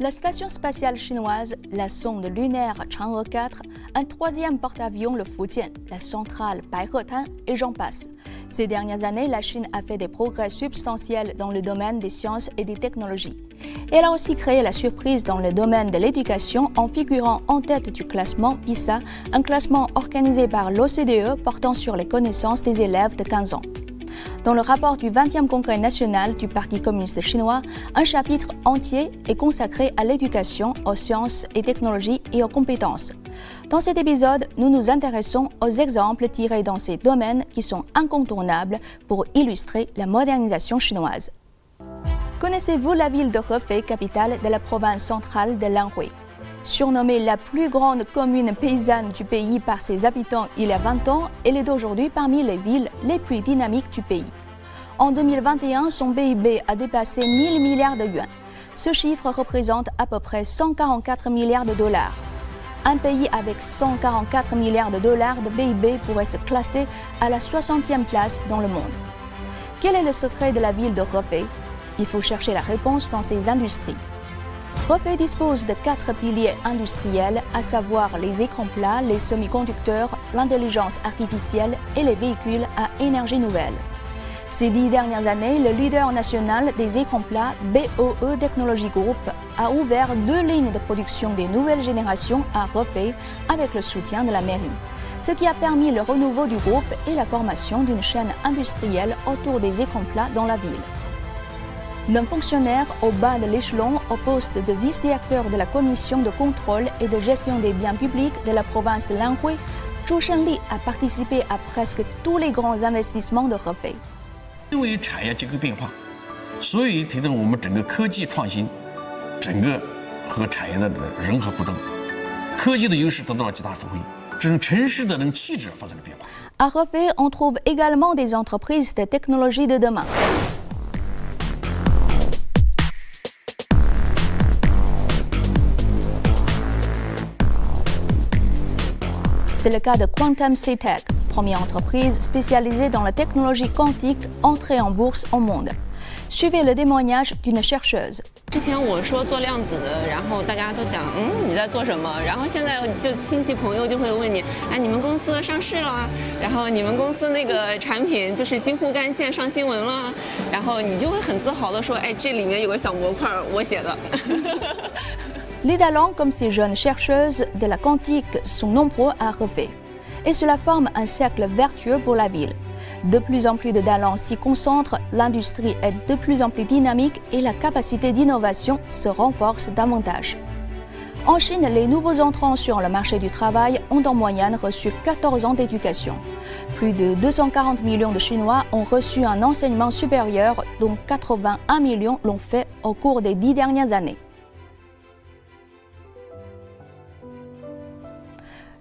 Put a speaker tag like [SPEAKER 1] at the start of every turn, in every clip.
[SPEAKER 1] La station spatiale chinoise, la sonde lunaire Chang'e 4, un troisième porte-avions le Fujian, la centrale Baihetan et j'en passe. Ces dernières années, la Chine a fait des progrès substantiels dans le domaine des sciences et des technologies. Elle a aussi créé la surprise dans le domaine de l'éducation en figurant en tête du classement PISA, un classement organisé par l'OCDE portant sur les connaissances des élèves de 15 ans. Dans le rapport du 20e Congrès national du Parti communiste chinois, un chapitre entier est consacré à l'éducation, aux sciences et technologies et aux compétences. Dans cet épisode, nous nous intéressons aux exemples tirés dans ces domaines qui sont incontournables pour illustrer la modernisation chinoise. Connaissez-vous la ville de Hefei, capitale de la province centrale de l'Anhui? Surnommée la plus grande commune paysanne du pays par ses habitants il y a 20 ans, elle est aujourd'hui parmi les villes les plus dynamiques du pays. En 2021, son PIB a dépassé 1000 milliards de yuans. Ce chiffre représente à peu près 144 milliards de dollars. Un pays avec 144 milliards de dollars de PIB pourrait se classer à la 60e place dans le monde. Quel est le secret de la ville de Hefei? Il faut chercher la réponse dans ses industries. Hefei dispose de 4 piliers industriels, à savoir les écrans plats, les semi-conducteurs, l'intelligence artificielle et les véhicules à énergie nouvelle. Ces 10 dernières années, le leader national des écrans plats, BOE Technology Group, a ouvert 2 lignes de production des nouvelles générations à Hefei avec le soutien de la mairie, ce qui a permis le renouveau du groupe et la formation d'une chaîne industrielle autour des écrans plats dans la ville. D'un fonctionnaire au bas de l'échelon au poste de vice-directeur de la commission de contrôle et de gestion des biens publics de la province de l'Anhui, Zhu Shenli a participé à presque tous les grands investissements de Hefei.
[SPEAKER 2] 因为产业结构变化，所以推动我们整个科技创新，整个和产业的融合互动，科技的优势得到了极大发挥，这种城市的人气质发生了变化。
[SPEAKER 1] À Hefei, on trouve également des entreprises de technologie de demain. C'est le cas de Quantum C-Tech, première entreprise spécialisée dans la technologie quantique entrée en bourse au monde. Suivez le témoignage d'une chercheuse.
[SPEAKER 3] 之前我说做量子的，然后大家都讲，你在做什么？然后现在就亲戚朋友就会问你，哎，你们公司上市了，然后你们公司那个产品就是京沪干线上新闻了，然后你就会很自豪的说，哎，这里面有个小模块，我写的。
[SPEAKER 1] Les talents comme ces jeunes chercheuses de la quantique sont nombreux à Hefei. Et cela forme un cercle vertueux pour la ville. De plus en plus de talents s'y concentrent, l'industrie est de plus en plus dynamique et la capacité d'innovation se renforce davantage. En Chine, les nouveaux entrants sur le marché du travail ont en moyenne reçu 14 ans d'éducation. Plus de 240 millions de Chinois ont reçu un enseignement supérieur, dont 81 millions l'ont fait au cours des 10 dernières années.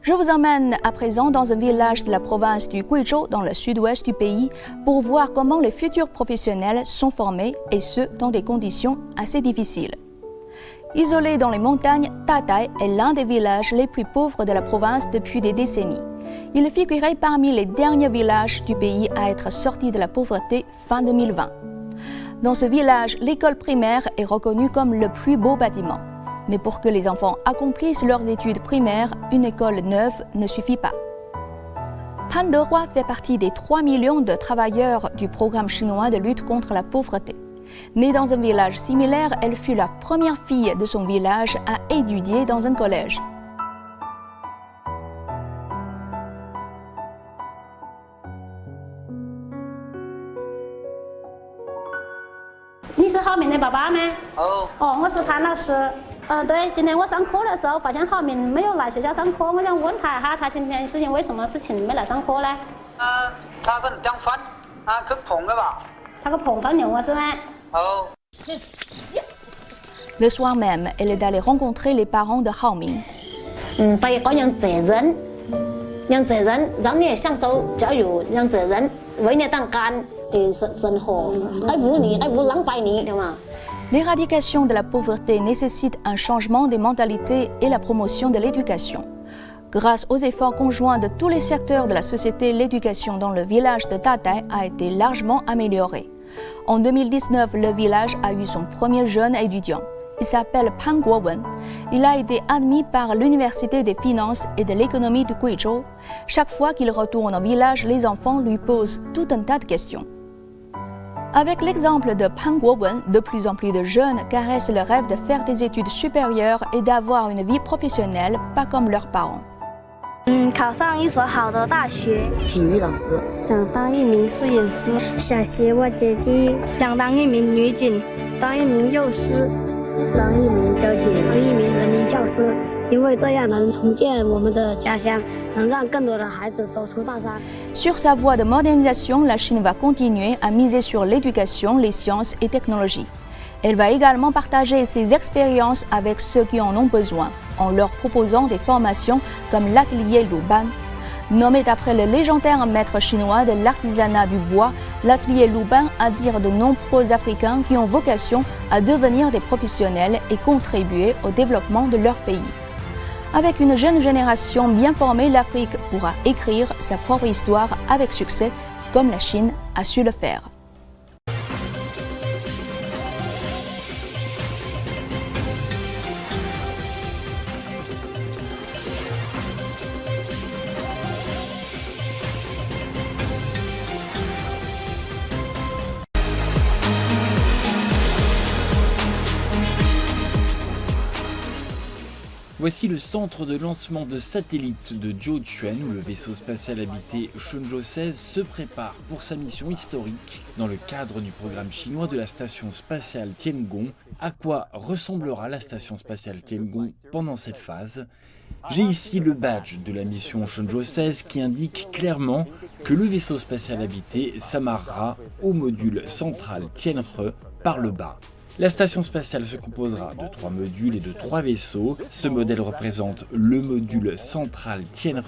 [SPEAKER 1] Je vous emmène à présent dans un village de la province du Guizhou, dans le sud-ouest du pays, pour voir comment les futurs professionnels sont formés, et ce, dans des conditions assez difficiles. Isolé dans les montagnes, Tatai est l'un des villages les plus pauvres de la province depuis des décennies. Il figurait parmi les derniers villages du pays à être sortis de la pauvreté fin 2020. Dans ce village, l'école primaire est reconnue comme le plus beau bâtiment. Mais pour que les enfants accomplissent leurs études primaires, une école neuve ne suffit pas. Pan Dehua fait partie des 3 millions de travailleurs du programme chinois de lutte contre la pauvreté. Née dans un village similaire, elle fut la première fille de son village à étudier dans un collège.
[SPEAKER 4] Vous êtes papa? Oh, je suis Pan老师。对，今天我上课的时候发现浩敏没有来学校上课，我想问他一下，他今天事情为什么事情没来上课呢？
[SPEAKER 5] 他跟讲饭，去碰的吧？
[SPEAKER 4] 他去碰饭牛是吗？
[SPEAKER 5] 哦。
[SPEAKER 1] Le soir même, elle est allée rencontrer les parents de Hao Ming.
[SPEAKER 4] 把一个让责任，让你享受教育，让责任为你当干的生活，爱护浪费你，对吗？
[SPEAKER 1] L'éradication de la pauvreté nécessite un changement des mentalités et la promotion de l'éducation. Grâce aux efforts conjoints de tous les secteurs de la société, l'éducation dans le village de Tatai a été largement améliorée. En 2019, le village a eu son premier jeune étudiant. Il s'appelle Pan Guowen. Il a été admis par l'Université des finances et de l'économie de Guizhou. Chaque fois qu'il retourne au village, les enfants lui posent tout un tas de questions. Avec l'exemple de Pan Guowen, de plus en plus de jeunes caressent le rêve de faire des études supérieures et d'avoir une vie professionnelle, pas comme leurs parents.
[SPEAKER 6] 考上一所好的大学。
[SPEAKER 7] 体育老师。
[SPEAKER 6] 想当一名摄影师。
[SPEAKER 8] 想学我自己。
[SPEAKER 6] 想当一名女警。当一名幼师。
[SPEAKER 8] 当一名交警。当一名人民教师。因为这样能重建我们的家乡，能让更多的孩子走出大山。
[SPEAKER 1] Sur sa voie de modernisation, la Chine va continuer à miser sur l'éducation, les sciences et technologies. Elle va également partager ses expériences avec ceux qui en ont besoin, en leur proposant des formations comme l'atelier Luban. Nommé d'après le légendaire maître chinois de l'artisanat du bois, l'atelier Luban attire de nombreux Africains qui ont vocation à devenir des professionnels et contribuer au développement de leur pays. Avec une jeune génération bien formée, l'Afrique pourra écrire sa propre histoire avec succès, comme la Chine a su le faire.
[SPEAKER 9] Voici le centre de lancement de satellites de Jiuquan où le vaisseau spatial habité Shenzhou 16 se prépare pour sa mission historique dans le cadre du programme chinois de la station spatiale Tiangong. À quoi ressemblera la station spatiale Tiangong pendant cette phase? J'ai ici le badge de la mission Shenzhou 16 qui indique clairement que le vaisseau spatial habité s'amarrera au module central Tianhe par le bas. La station spatiale se composera de 3 modules et de 3 vaisseaux. Ce modèle représente le module central Tianhe,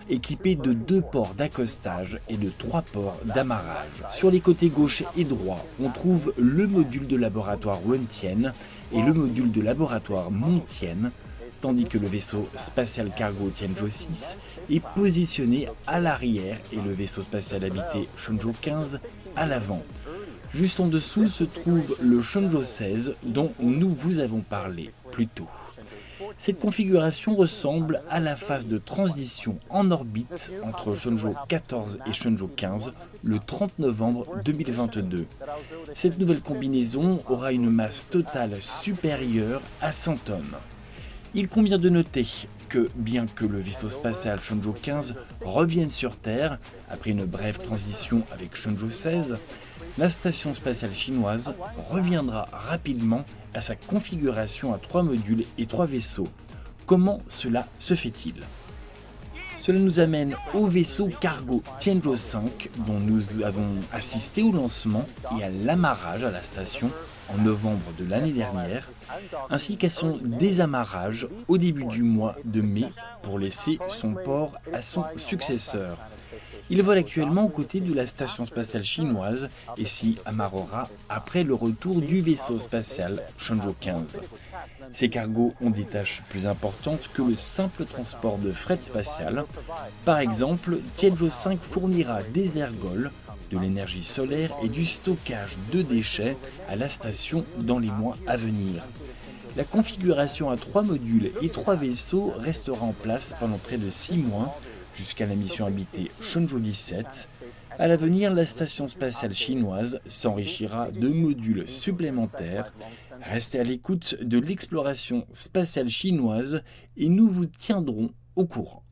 [SPEAKER 9] équipé de 2 ports d'accostage et de 3 ports d'amarrage. Sur les côtés gauche et droit, on trouve le module de laboratoire Wentian et le module de laboratoire Montien, tandis que le vaisseau spatial cargo Tianzhou 6 est positionné à l'arrière et le vaisseau spatial habité Shenzhou 15 à l'avant. Juste en dessous se trouve le Shenzhou 16 dont nous vous avons parlé plus tôt. Cette configuration ressemble à la phase de transition en orbite entre Shenzhou 14 et Shenzhou 15 le 30 novembre 2022. Cette nouvelle combinaison aura une masse totale supérieure à 100 tonnes. Il convient de noter que, bien que le vaisseau spatial Shenzhou 15 revienne sur Terre après une brève transition avec Shenzhou 16, la station spatiale chinoise reviendra rapidement à sa configuration à 3 modules et 3 vaisseaux. Comment cela se fait-il? Cela nous amène au vaisseau cargo Tianzhou 5 dont nous avons assisté au lancement et à l'amarrage à la station en novembre de l'année dernière, ainsi qu'à son désamarrage au début du mois de mai pour laisser son port à son successeur. Il vole actuellement aux côtés de la station spatiale chinoise et s'y amarrera après le retour du vaisseau spatial Shenzhou 15. Ces cargos ont des tâches plus importantes que le simple transport de fret spatial. Par exemple, Tianzhou 5 fournira des ergols, de l'énergie solaire et du stockage de déchets à la station dans les mois à venir. La configuration à 3 modules et 3 vaisseaux restera en place pendant près de 6 mois, jusqu'à la mission habitée Shenzhou 17. À l'avenir, la station spatiale chinoise s'enrichira de modules supplémentaires. Restez à l'écoute de l'exploration spatiale chinoise et nous vous tiendrons au courant.